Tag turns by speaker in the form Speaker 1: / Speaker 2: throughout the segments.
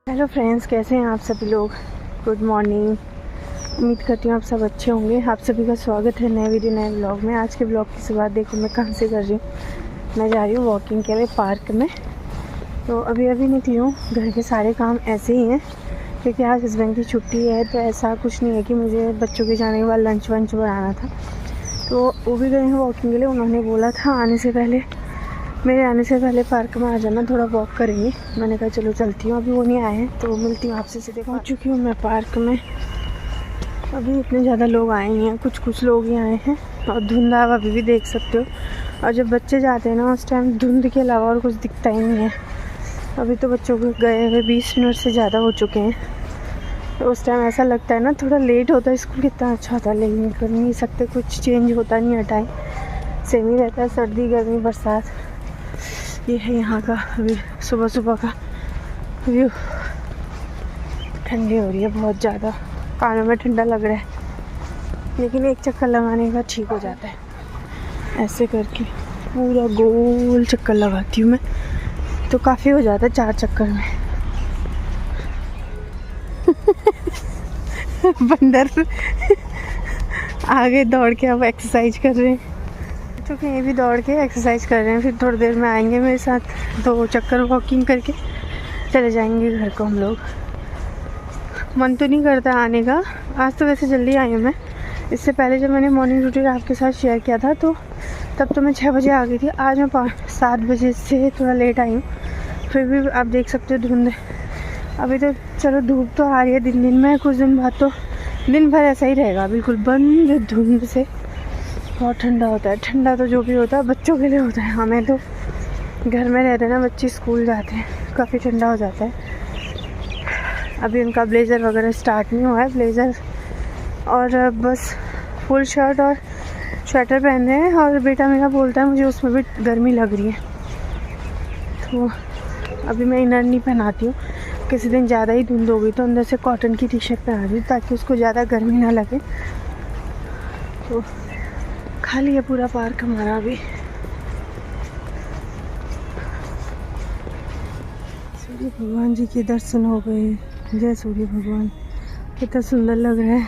Speaker 1: Hello friends, कैसे हैं आप सभी लोग। Good morning. उम्मीद करती हूँ आप सब अच्छे होंगे। आप सभी का स्वागत है नए वीडियो नए ब्लॉग में। आज के ब्लॉग की शुरुआत देखो मैं कहाँ से कर रही हूँ। मैं जा रही हूँ वॉकिंग के लिए पार्क में। तो अभी निकली हूँ। घर के सारे काम ऐसे ही हैं क्योंकि आज हस्बैंड की छुट्टी है। तो ऐसा कुछ नहीं है कि मुझे बच्चों के जाने के बाद लंच वंच बनाना था। तो वो भी गए हैं वॉकिंग के लिए। उन्होंने बोला था मेरे आने से पहले पार्क में आ जाना, थोड़ा वॉक करेंगे। मैंने कहा चलो चलती हूँ। अभी वो नहीं आए हैं तो मिलती हूँ आपसे। सीधे पहुँच चुकी हूँ मैं पार्क में। अभी इतने ज़्यादा लोग आए नहीं हैं, कुछ लोग ही आए हैं। और धुंध आप अभी भी देख सकते हो। और जब बच्चे जाते हैं ना उस टाइम धुंध के अलावा और कुछ दिखता ही नहीं है। अभी तो बच्चों को गए हुए 20 मिनट से ज़्यादा हो चुके हैं। तो उस टाइम ऐसा लगता है ना थोड़ा लेट होता है स्कूल, कितना अच्छा होता है। लेकिन कर नहीं सकते, कुछ चेंज होता नहीं है। टाइम सेम ही रहता है, सर्दी गर्मी बरसात। ये है यहाँ का अभी सुबह का व्यू। ठंडी हो रही है बहुत ज़्यादा, कानों में ठंडा लग रहा है। लेकिन एक चक्कर लगाने का ठीक हो जाता है। ऐसे करके पूरा गोल चक्कर लगाती हूँ मैं तो काफ़ी हो जाता है 4 चक्कर में। बंदर आगे दौड़ के अब एक्सरसाइज कर रहे हैं। क्योंकि ये भी दौड़ के एक्सरसाइज कर रहे हैं। फिर थोड़ी देर में आएंगे मेरे साथ, 2 चक्कर वॉकिंग करके चले जाएंगे घर को हम लोग। मन तो नहीं करता आने का। आज तो वैसे जल्दी आई हूँ मैं। इससे पहले जब मैंने मॉर्निंग रूटीन आपके साथ शेयर किया था तो तब तो मैं 6 बजे आ गई थी। आज मैं 7 बजे से थोड़ा लेट आई हूँ। फिर भी आप देख सकते हो धुंध। अभी तो चलो धूप तो आ रही है दिन में। कुछ दिन बाद तो दिन भर ऐसा ही रहेगा, बिल्कुल बंद धुंध से। बहुत ठंडा होता है। ठंडा तो जो भी होता है बच्चों के लिए होता है। हमें तो घर में रहते हैं ना, बच्चे स्कूल जाते हैं, काफ़ी ठंडा हो जाता है। अभी उनका ब्लेज़र वगैरह स्टार्ट नहीं हुआ है। ब्लेज़र और बस फुल शर्ट और स्वेटर पहन रहे हैं। और बेटा मेरा बोलता है मुझे उसमें भी गर्मी लग रही है। तो अभी मैं इनर नहीं पहनाती हूँ। किसी दिन ज़्यादा ही धुंध हो गई तो अंदर से कॉटन की टी शर्ट पहना दी ताकि उसको ज़्यादा गर्मी ना लगे। तो खाली है पूरा पार्क हमारा अभी। सूर्य भगवान जी के दर्शन हो गए। जय सूर्य भगवान। कितना सुंदर लग रहा है।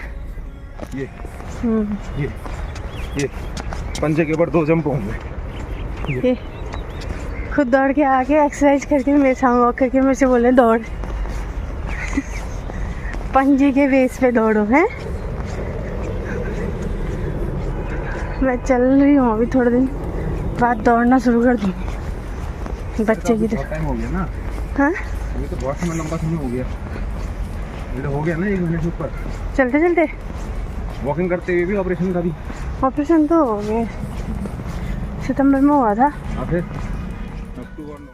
Speaker 2: ये पंजे के ऊपर 2 जंप होंगे।
Speaker 1: ये खुद दौड़ के आके एक्सरसाइज करके मेरे सामने वॉक करके मेरे से बोले दौड़। पंजे के बेस पे दौड़ो हैं। मैं चल रही हूँ अभी, थोड़े दिन बाद दौड़ना शुरू कर दूँगी बच्चे की
Speaker 2: बहुत टाइम हो गया ना।
Speaker 1: हाँ
Speaker 2: अभी तो बहुत समय लंबा समय हो गया। ये तो हो गया ना 1 महीने से ऊपर
Speaker 1: चलते
Speaker 2: वॉकिंग करते हुए भी। ऑपरेशन का भी
Speaker 1: ऑपरेशन तो हो गया, सितंबर में हुआ था।
Speaker 2: फिर अक्टूबर में।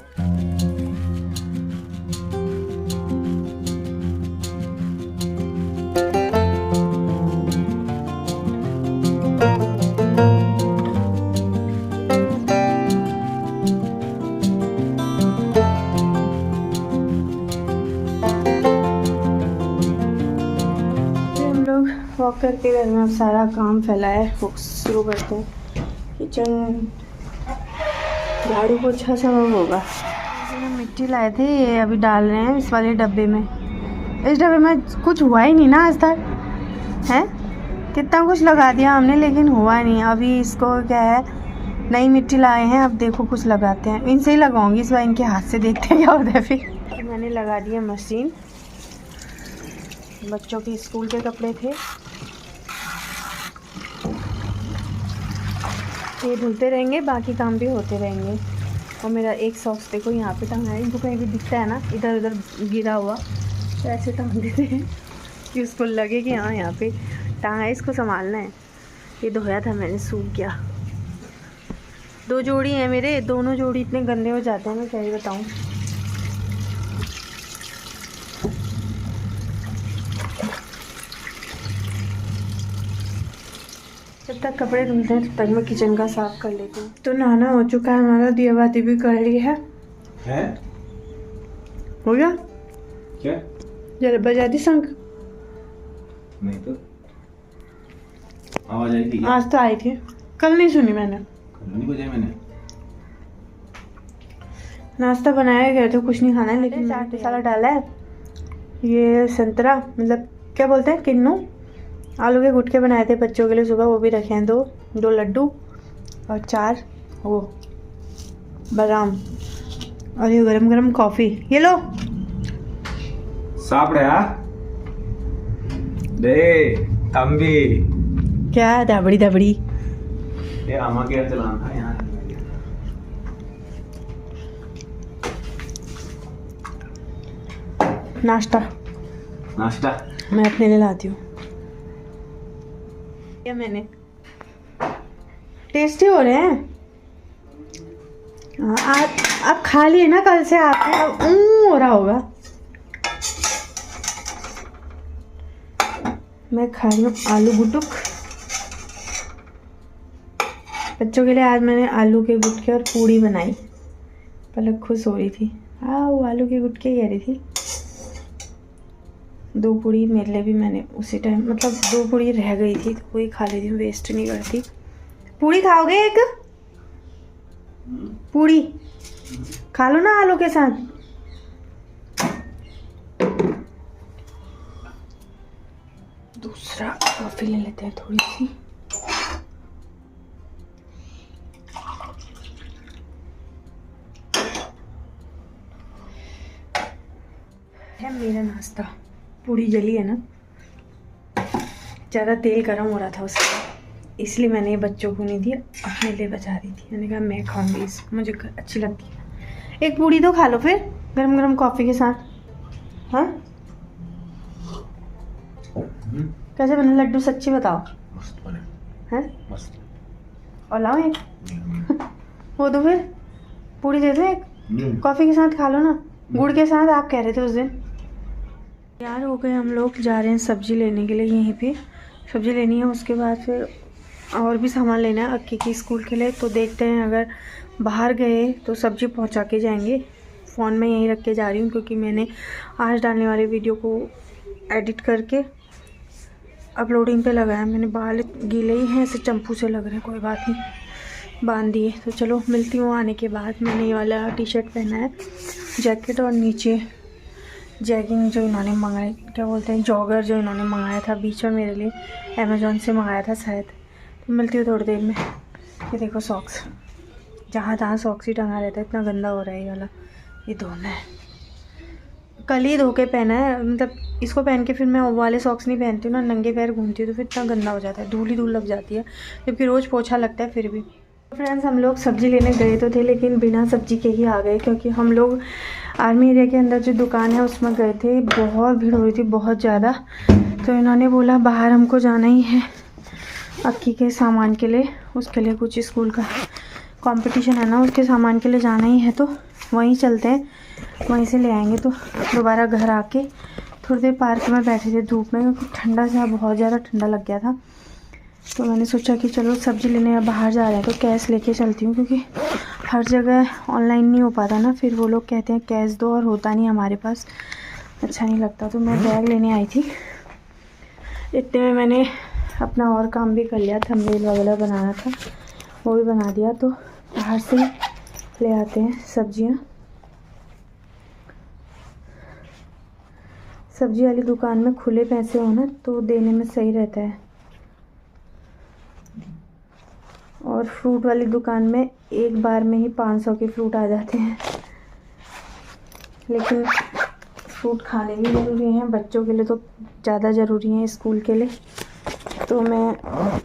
Speaker 1: वॉक करके घर में अब सारा काम फैला है, वो शुरू करते हैं। किचन झाड़ू पोछा सब होगा। मिट्टी लाए थे, ये अभी डाल रहे हैं इस वाले डब्बे में। इस डब्बे में कुछ हुआ ही नहीं ना आज तक है। कितना कुछ लगा दिया हमने लेकिन हुआ नहीं। अभी इसको क्या है, नई मिट्टी लाए हैं। अब देखो कुछ लगाते हैं। इनसे ही लगाऊंगी इस बार, इनके हाथ से देखते हैं क्या होता है। फिर मैंने लगा दिया मशीन। बच्चों के स्कूल के कपड़े थे, ये धुलते रहेंगे, बाकी काम भी होते रहेंगे। और मेरा एक सॉक्स देखो यहाँ पे टंगा है। इनको कहीं भी दिखता है ना इधर उधर गिरा हुआ तो ऐसे टांग देते हैं कि उसको लगे कि हाँ यहाँ पे टांगा है, इसको संभालना है। ये धोया था मैंने, सूख गया। 2 जोड़ी हैं मेरे, दोनों जोड़ी इतने गंदे हो जाते हैं, मैं क्या ही बताऊँ। जब तक कपड़े धुलते हैं तब तक मैं किचन का साफ कर लेती हूँ। तो नहाना हो चुका है हमारा, दिया बाती भी कर ली है। हो गया
Speaker 2: क्या?
Speaker 1: जरा बजा दी शंख।
Speaker 2: नहीं तो आवाज आई थी।
Speaker 1: आज तो आई थी, कल नहीं सुनी मैंने।
Speaker 2: नहीं बजाई मैंने।
Speaker 1: नाश्ता बनाया गया तो कुछ नहीं खाना है, लेकिन चाट मसाला डाला है ये संतरा मतलब क्या बोलते हैं, किन्नू, आलू के गुटके बनाए थे बच्चों के लिए सुबह, वो भी रखे हैं। दो लड्डू और 4 वो बादाम, और ये गरम गरम कॉफ़ी। ये लो
Speaker 2: सापड़ा दे तंबी
Speaker 1: क्या दबड़ी दबड़ी।
Speaker 2: ये आमा के चलाना था यहाँ।
Speaker 1: नाश्ता मैं अपने लिए लाती हूँ। क्या मैंने टेस्टी हो रहे हैं। आप खा लिए ना कल से, आपने अब हो रहा होगा। मैं खा रही हूँ आलू गुटुक बच्चों के लिए। आज मैंने आलू के गुटके और पूड़ी बनाई। पलक खुश हो रही थी, हाँ वो आलू के गुटके कह रही थी। 2 पूड़ी मेरे लिए भी मैंने उसी टाइम, मतलब 2 पूड़ी रह गई थी तो वही खा लेती हूँ, वेस्ट नहीं करती। पूड़ी खाओगे? एक पूड़ी खा लो ना आलू के साथ। दूसरा कॉफी ले लेते हैं थोड़ी सी। है मेरा नाश्ता, पूड़ी जली है ना, ज़्यादा तेल गर्म हो रहा था उसका, इसलिए मैंने ये बच्चों को नहीं दी, अपने लिए बचा दी थी। मैंने कहा मैं खाऊंगी इस, मुझे अच्छी लगती है। एक पूड़ी तो खा लो फिर गरम गरम कॉफ़ी के साथ। हाँ कैसे बने लड्डू, सच्ची बताओ।
Speaker 2: मस्त बने
Speaker 1: हैं
Speaker 2: मस्त।
Speaker 1: और लाओ एक वो दो, फिर पूड़ी दे दो एक, कॉफ़ी के साथ खा लो ना, गुड़ के साथ आप कह रहे थे उस दिन। यार हो गए, हम लोग जा रहे हैं सब्ज़ी लेने के लिए। यहीं पे सब्ज़ी लेनी है, उसके बाद फिर और भी सामान लेना है अक्की की स्कूल के लिए। तो देखते हैं, अगर बाहर गए तो सब्ज़ी पहुंचा के जाएंगे। फ़ोन में यहीं रख के जा रही हूँ क्योंकि मैंने आज डालने वाले वीडियो को एडिट करके अपलोडिंग पे लगाया। मैंने बाल गीले ही हैं, ऐसे चंपू से लग रहे हैं, कोई बात नहीं, बांध दिए। तो चलो मिलती हूँ आने के बाद। मैंने ये वाला टी-शर्ट पहना है, जैकेट, और नीचे जैगिंग जो इन्होंने मंगाई, क्या बोलते हैं, जॉगर जो इन्होंने मंगाया था बीच में मेरे लिए, अमेज़ॉन से मंगाया था शायद। तो मिलती हूँ थोड़ी देर में। ये देखो सॉक्स, जहाँ तहाँ सॉक्स ही टंगा रहता है, इतना गंदा हो रहा है ये वाला। ये धोना है, कल ही धो के पहना है, मतलब इसको पहन के फिर मैं वो वाले सॉक्स नहीं पहनती हूँ ना, नंगे पैर घूमती हूँ तो फिर इतना गंदा हो जाता है, धूल ही धूल लग जाती है, जबकि रोज़ पोछा लगता है फिर भी। फ्रेंड्स हम लोग सब्ज़ी लेने गए तो थे, लेकिन बिना सब्ज़ी के ही आ गए, क्योंकि हम लोग आर्मी एरिया के अंदर जो दुकान है उसमें गए थे। बहुत भीड़ हो रही थी, बहुत ज़्यादा। तो इन्होंने बोला बाहर हमको जाना ही है अक्की के सामान के लिए, उसके लिए कुछ स्कूल का कंपटीशन है ना, उसके सामान के लिए जाना ही है, तो वहीं चलते हैं, वहीं से ले आएंगे। तो दोबारा घर आके थोड़ी देर पार्क में बैठे थे धूप में, क्योंकि ठंडा सा, बहुत ज़्यादा ठंडा लग गया था। तो मैंने सोचा कि चलो सब्ज़ी लेने बाहर जा रहे हैं तो कैश लेके चलती हूँ, क्योंकि हर जगह ऑनलाइन नहीं हो पाता ना, फिर वो लोग कहते हैं कैश दो और होता नहीं हमारे पास, अच्छा नहीं लगता। तो मैं बैग लेने आई थी, इतने में मैंने अपना और काम भी कर लिया, थंबनेल वगैरह बनाना था वो भी बना दिया। तो बाहर से ले आते हैं सब्जियाँ। सब्जी वाली दुकान में खुले पैसे हो ना तो देने में सही रहता है, और फ्रूट वाली दुकान में एक बार में ही 500 के फ्रूट आ जाते हैं। लेकिन फ्रूट खाने भी ज़रूरी हैं, बच्चों के लिए तो ज़्यादा ज़रूरी हैं, स्कूल के लिए। तो मैं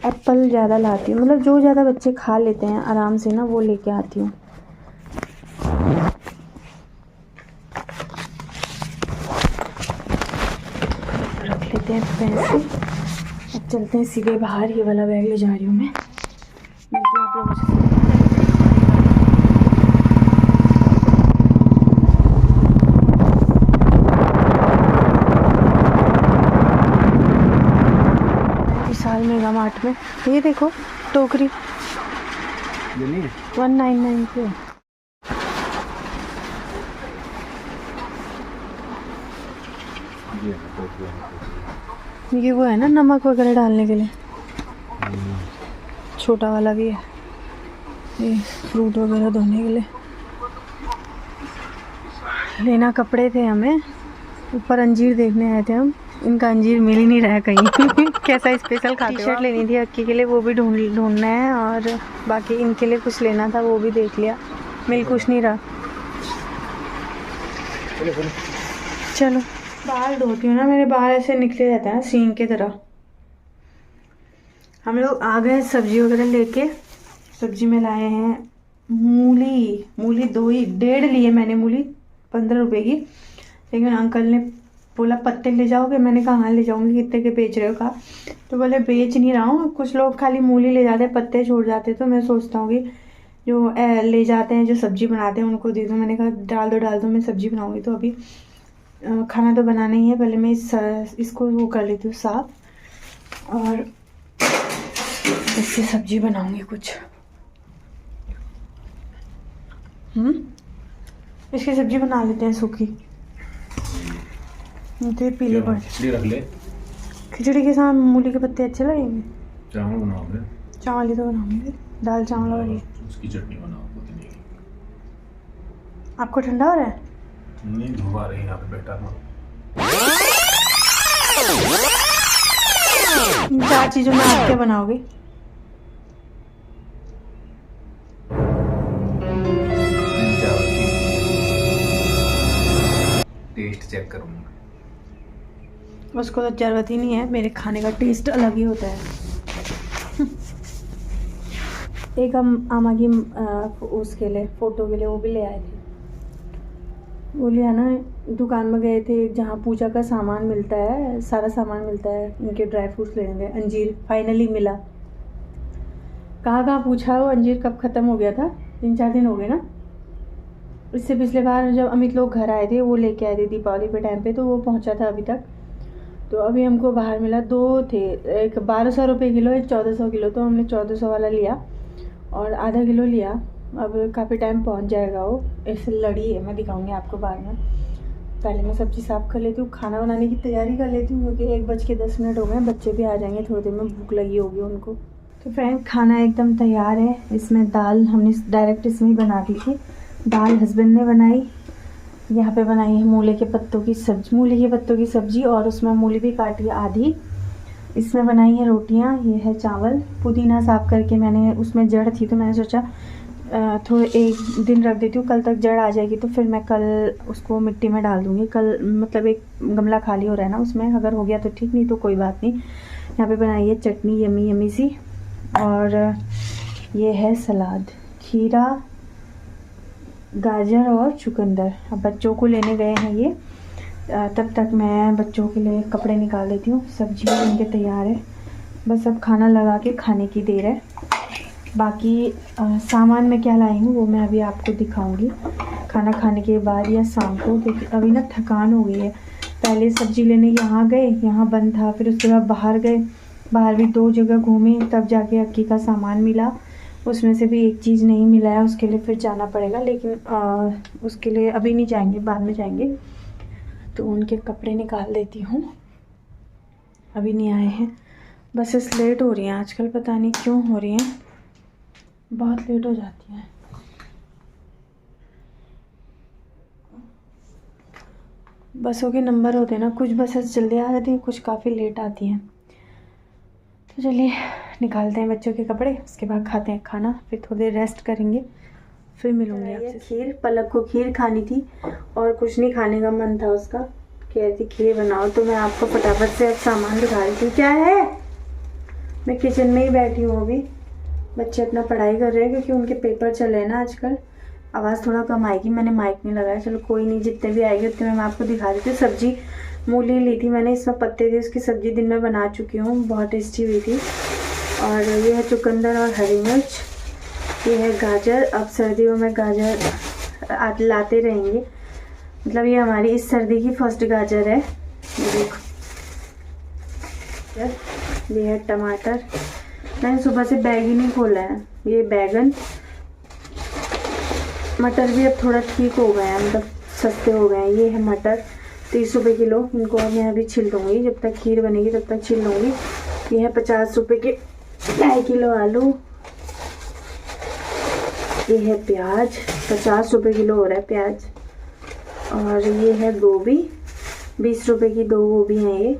Speaker 1: एप्पल ज़्यादा लाती हूँ, मतलब जो ज़्यादा बच्चे खा लेते हैं आराम से ना, वो लेके आती हूँ। रख लेते हैं पैसे, अब चलते हैं सीधे बाहर। ये वाला बैग ले जा रही हूँ मैं, मिलती हूँ आप लोगों से। विशाल मेगा मार्ट में ये देखो टोकरी 199 पे। ये वो है ना नमक वगैरह डालने के लिए, छोटा वाला भी है, ये फ्रूट वगैरह धोने के लिए। लेना कपड़े थे हमें, ऊपर अंजीर देखने आए थे हम, इनका अंजीर मिल ही नहीं रहा है कहीं। कैसा स्पेशल खाते हो? टी शर्ट लेनी थी अक्की के लिए, वो भी ढूंढना है, और बाकी इनके लिए कुछ लेना था, वो भी देख लिया, मिल कुछ नहीं रहा। चलो बाल धोती हूँ ना, मेरे बाल ऐसे निकले रहते हैं सींग की तरह। हम लोग आ गए सब्जी वगैरह लेके। सब्जी में लाए हैं मूली 1.5 लिए मैंने, मूली 15 रुपए की। लेकिन अंकल ने बोला पत्ते ले जाओगे, मैंने कहा हाँ ले जाऊंगी, कितने के बेच रहे हो? कहा तो बोले बेच नहीं रहा हूँ, कुछ लोग खाली मूली ले जाते हैं, पत्ते छोड़ जाते, तो मैं सोचता हूँ कि जो ले जाते हैं, जो सब्जी बनाते हैं, उनको दे दूँ। मैंने कहा डाल दो, मैं सब्जी बनाऊँगी। तो अभी खाना तो बनाना ही है, पहले मैं इसको वो कर लेती हूँ साफ, और इससे सब्जी बनाऊँगी कुछ। इसकी सब्जी बना लेते हैं सूखी, तो ये पीले पड़।
Speaker 2: खिचड़ी रख ले।
Speaker 1: खिचड़ी के साथ मूली के पत्ते अच्छे लगेंगे।
Speaker 2: चावल बनाओगे?
Speaker 1: चावल ही तो बनाऊंगे, दाल चावल और ये।
Speaker 2: उसकी चटनी बनाओ पुदीने की।
Speaker 1: आपको ठंडा हो रहा है?
Speaker 2: नहीं, धूप आ रही है, यहाँ पे बैठा था।
Speaker 1: इन 4 चीजों में आप क्या बनाओगे?
Speaker 2: टेस्ट चेक करूंगा।
Speaker 1: उसको तो जरूरत ही नहीं है, मेरे खाने का टेस्ट अलग ही होता है। एक हम आमा की उसके लिए फ़ोटो के लिए वो भी ले आए थे। वो लिया ना, दुकान में गए थे जहाँ पूजा का सामान मिलता है, सारा सामान मिलता है, इनके ड्राई फ्रूट्स लेने गए। अंजीर फाइनली मिला। कहाँ पूछा, वो अंजीर कब ख़त्म हो गया था, 3-4 दिन हो गए ना। इससे पिछले बार जब अमित लोग घर आए थे, वो लेके आए थे दीपावली पे टाइम पे, तो वो पहुंचा था अभी तक। तो अभी हमको बाहर मिला, 2 थे, एक 1200 रुपये किलो, एक 1400 किलो। तो हमने 1400 वाला लिया और आधा किलो लिया। अब काफ़ी टाइम पहुंच जाएगा वो। ऐसे लड़ी है, मैं दिखाऊंगी आपको बाद में। पहले मैं सब्ज़ी साफ़ कर लेती हूँ, खाना बनाने की तैयारी कर लेती हूँ, क्योंकि 1:10 हो गए, बच्चे भी आ जाएंगे थोड़ी देर में, भूख लगी होगी उनको। तो फ्रेंड खाना एकदम तैयार है। इसमें दाल हमने डायरेक्ट इसमें ही बना दी थी। दाल हस्बैंड ने बनाई। यहाँ पे बनाई है मूली के पत्तों की सब्जी, और उसमें मूली भी काटी आधी। इसमें बनाई है रोटियाँ। ये है चावल। पुदीना साफ़ करके मैंने, उसमें जड़ थी तो मैंने सोचा थोड़े एक दिन रख देती हूँ, कल तक जड़ आ जाएगी तो फिर मैं कल उसको मिट्टी में डाल दूँगी। कल मतलब एक गमला खाली हो रहा है ना, उसमें अगर हो गया तो ठीक, नहीं तो कोई बात नहीं। यहाँ पे बनाई है चटनी यमी सी, और ये है सलाद, खीरा, गाजर और चुकंदर। अब बच्चों को लेने गए हैं ये, तब तक मैं बच्चों के लिए कपड़े निकाल देती हूँ। सब्जी इनके तैयार है, बस अब खाना लगा के खाने की देर है। बाकी सामान में क्या लाई हूँ वो मैं अभी आपको दिखाऊंगी खाना खाने के बाद या शाम को, क्योंकि अभी ना थकान हो गई है। पहले सब्जी लेने यहाँ गए, यहाँ बंद था, फिर उसके बाद बाहर गए, बाहर भी 2 जगह घूमे, तब जाके अक्की का सामान मिला। उसमें से भी एक चीज़ नहीं मिला है, उसके लिए फिर जाना पड़ेगा। लेकिन उसके लिए अभी नहीं जाएंगे, बाद में जाएंगे। तो उनके कपड़े निकाल देती हूँ, अभी नहीं आए हैं। बसेस लेट हो रही हैं आजकल, पता नहीं क्यों हो रही हैं, बहुत लेट हो जाती हैं। बसों के नंबर होते हैं ना, कुछ बसेस जल्दी आ जाती हैं, कुछ काफ़ी लेट आती हैं। तो चलिए निकालते हैं बच्चों के कपड़े, उसके बाद खाते हैं खाना, फिर थोड़ी देर रेस्ट करेंगे, फिर मिलूंगी आपसे। खीर, पलक को खीर खानी थी और कुछ नहीं खाने का मन था उसका, कह रही थी खीर बनाओ। तो मैं आपको फटाफट से अब सामान दिखा रही थी। क्या है, मैं किचन में ही बैठी हूँ अभी। बच्चे अपना पढ़ाई कर रहे हैं क्योंकि उनके पेपर चल रहे हैं ना आजकल। आवाज़ थोड़ा कम आएगी, मैंने माइक नहीं लगाया। चलो कोई नहीं, जितने भी आएंगे उतने मैं आपको दिखा रही थी। सब्जी मूली ली थी मैंने, इसमें पत्ते थे, उसकी सब्ज़ी दिन में बना चुकी हूँ, बहुत टेस्टी हुई थी। और ये है चुकंदर और हरी मिर्च, ये है गाजर। अब सर्दियों में गाजर लाते रहेंगे, मतलब ये हमारी इस सर्दी की फर्स्ट गाजर है। ये देखो, ये है टमाटर, मैंने सुबह से बैग ही नहीं खोला है। ये बैगन, मटर भी अब थोड़ा ठीक हो गए हैं, मतलब सस्ते हो गए हैं। ये है मटर, 30 रुपये किलो। इनको अब मैं अभी छिल दूँगी, जब तक खीर बनेगी तब तक छिल लूँगी। ये है 50 रुपये के 2.5 किलो आलू। ये है प्याज, 50 रुपये किलो हो रहा है प्याज। और ये है गोभी, 20 रुपए की 2 गोभी हैं ये।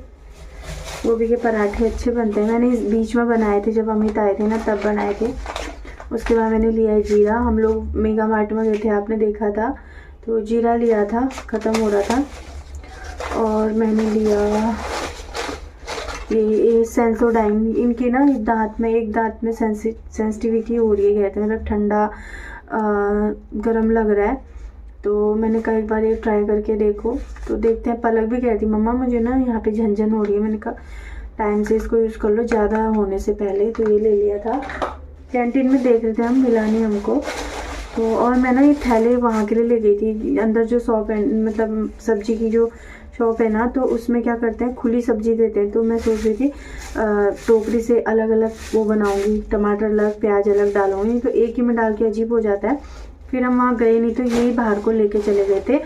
Speaker 1: गोभी के पराठे अच्छे बनते हैं। मैंने इस बीच में बनाए थे जब अमित आए थे ना, तब बनाए थे। उसके बाद मैंने लिया है जीरा। हम लोग मेगा मार्ट में गए थे, आपने देखा था, तो जीरा लिया था, ख़त्म हो रहा था। और मैंने लिया ये सेंसोडाइन। इनकी ना एक दांत में सेंसिटिविटी हो रही है, कहते हैं, मतलब ठंडा गरम लग रहा है। तो मैंने कहा एक बार ये ट्राई करके देखो, तो देखते हैं। पलक भी कह रही मम्मा मुझे ना यहाँ पे झंझन हो रही है। मैंने कहा टाइम से इसको यूज़ कर लो, ज़्यादा होने से पहले। तो ये ले लिया था, कैंटीन में देख रहे थे हम, मिला नहीं हमको। तो और मैं ना ये थैले वहाँ के लिए ले गई थी। अंदर जो शॉप है, मतलब सब्जी की जो शॉप है ना, तो उसमें क्या करते हैं, खुली सब्जी देते हैं। तो मैं सोच रही थी टोकरी से अलग अलग वो बनाऊंगी, टमाटर अलग, प्याज अलग डालूंगी। तो एक ही में डाल के अजीब हो जाता है। फिर हम वहाँ गए नहीं, तो यही बाहर को लेके चले गए थे।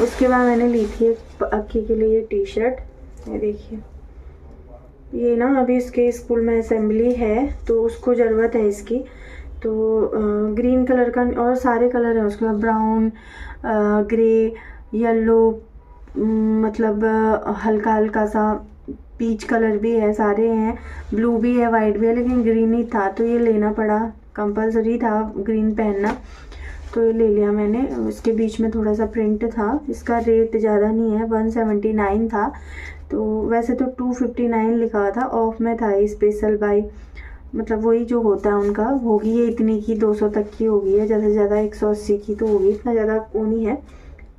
Speaker 1: उसके बाद मैंने ली थी अक्की के लिए ये टी शर्ट। ये देखिए, ये ना अभी इसके स्कूल में असेंबली है, तो उसको ज़रूरत है इसकी। तो ग्रीन कलर का, और सारे कलर हैं उसके, ब्राउन, ग्रे, येलो, मतलब हल्का हल्का सा पीच कलर भी है, सारे हैं। ब्लू भी है, वाइट भी है, लेकिन ग्रीन ही था तो ये लेना पड़ा, कंपलसरी था ग्रीन पहनना। तो ये ले लिया मैंने। इसके बीच में थोड़ा सा प्रिंट था। इसका रेट ज़्यादा नहीं है, 179 था। तो वैसे तो 259 लिखा था, ऑफ में था ये, स्पेशल बाई, मतलब वही जो होता है उनका। होगी ये इतनी की, 200 तक की होगी है, ज़्यादा से ज़्यादा 180 की तो होगी, इतना ज़्यादा वो नहीं है।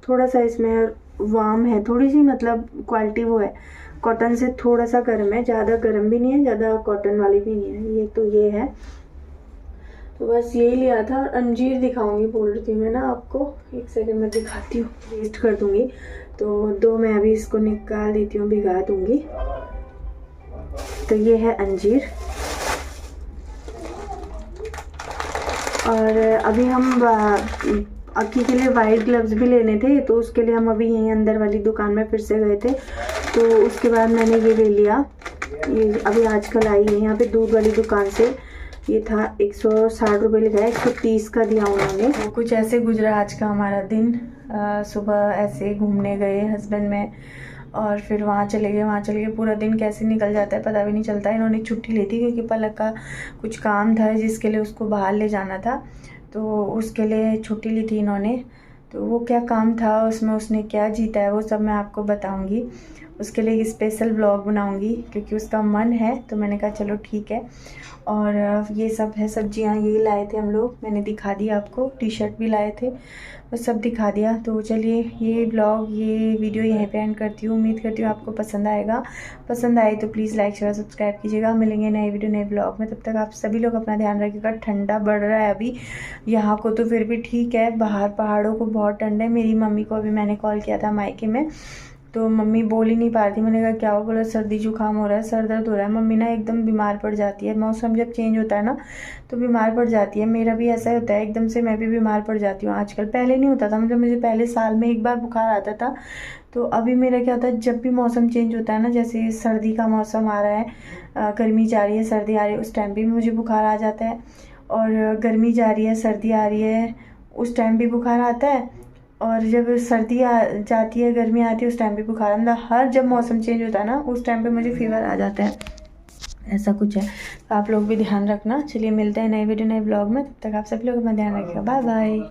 Speaker 1: थोड़ा सा इसमें वार्म है थोड़ी सी, मतलब क्वालिटी वो है, कॉटन से थोड़ा सा गर्म है, ज़्यादा गर्म भी नहीं है, ज़्यादा कॉटन वाली भी नहीं है। ये तो ये है। तो बस यही लिया था। अंजीर दिखाऊंगी बोल रही थी मैं ना आपको, एक सेकंड में दिखाती हूँ, वेस्ट कर दूंगी। तो 2 मैं अभी इसको निकाल देती हूँ, भिगा दूंगी। तो ये है अंजीर। और अभी हम अक्की के लिए वाइट ग्लव्स भी लेने थे, तो उसके लिए हम अभी यहीं अंदर वाली दुकान में फिर से गए थे। तो उसके बाद मैंने ये ले लिया, ये अभी आजकल आई है यहाँ पे दूध वाली दुकान से। ये था 160 रुपये लिखा है, 130 का दिया उन्होंने। तो कुछ ऐसे गुजरा आज का हमारा दिन। सुबह ऐसे घूमने गए हस्बैंड में, और फिर वहाँ चले गए। पूरा दिन कैसे निकल जाता है पता भी नहीं चलता। इन्होंने छुट्टी ली थी क्योंकि पलक का कुछ काम था जिसके लिए उसको बाहर ले जाना था, तो उसके लिए छुट्टी ली थी इन्होंने। तो वो क्या काम था, उसमें उसने क्या जीता है, वो सब मैं आपको बताऊंगी। उसके लिए एक स्पेशल ब्लॉग बनाऊंगी क्योंकि उसका मन है। तो मैंने कहा चलो ठीक है। और ये सब है सब्जियां, यही लाए थे हम लोग, मैंने दिखा दिया आपको। टी शर्ट भी लाए थे, बस सब दिखा दिया। तो चलिए ये ब्लॉग, ये वीडियो यहीं पे एंड करती हूँ। उम्मीद करती हूँ आपको पसंद आएगा। पसंद आए तो प्लीज़ लाइक शेयर सब्सक्राइब कीजिएगा। मिलेंगे नए वीडियो नए ब्लॉग में, तब तक आप सभी लोग अपना ध्यान रखिएगा। ठंडा बढ़ रहा है अभी यहाँ को, तो फिर भी ठीक है, बाहर पहाड़ों को बहुत ठंड है। मेरी मम्मी को अभी मैंने कॉल किया था मायके में, तो मम्मी बोल ही नहीं पा रही थी। मैंने कहा क्या हो, बोला सर्दी जुकाम हो रहा है, सर दर्द हो रहा है। मम्मी ना एकदम बीमार पड़ जाती है, मौसम जब चेंज होता है ना तो बीमार पड़ जाती है। मेरा भी ऐसा होता है, एकदम से मैं भी बीमार पड़ जाती हूँ आजकल। पहले नहीं होता था, मतलब मुझे पहले साल में एक बार बुखार आता था। तो अभी मेरा क्या होता है, जब भी मौसम चेंज होता है ना, जैसे सर्दी का मौसम आ रहा है, गर्मी जा रही है, सर्दी आ रही है, उस टाइम भी मुझे बुखार आ जाता है। और गर्मी जा रही है, सर्दी आ रही है, उस टाइम भी बुखार आता है। और जब सर्दी जाती है, गर्मी आती है, उस टाइम पे बुखार आता है। हर जब मौसम चेंज होता है ना, उस टाइम पे मुझे फीवर आ जाता है, ऐसा कुछ है। तो आप लोग भी ध्यान रखना। चलिए मिलते हैं नए वीडियो नए ब्लॉग में, तब तक आप सभी लोग अपना ध्यान रखिएगा। Bye bye.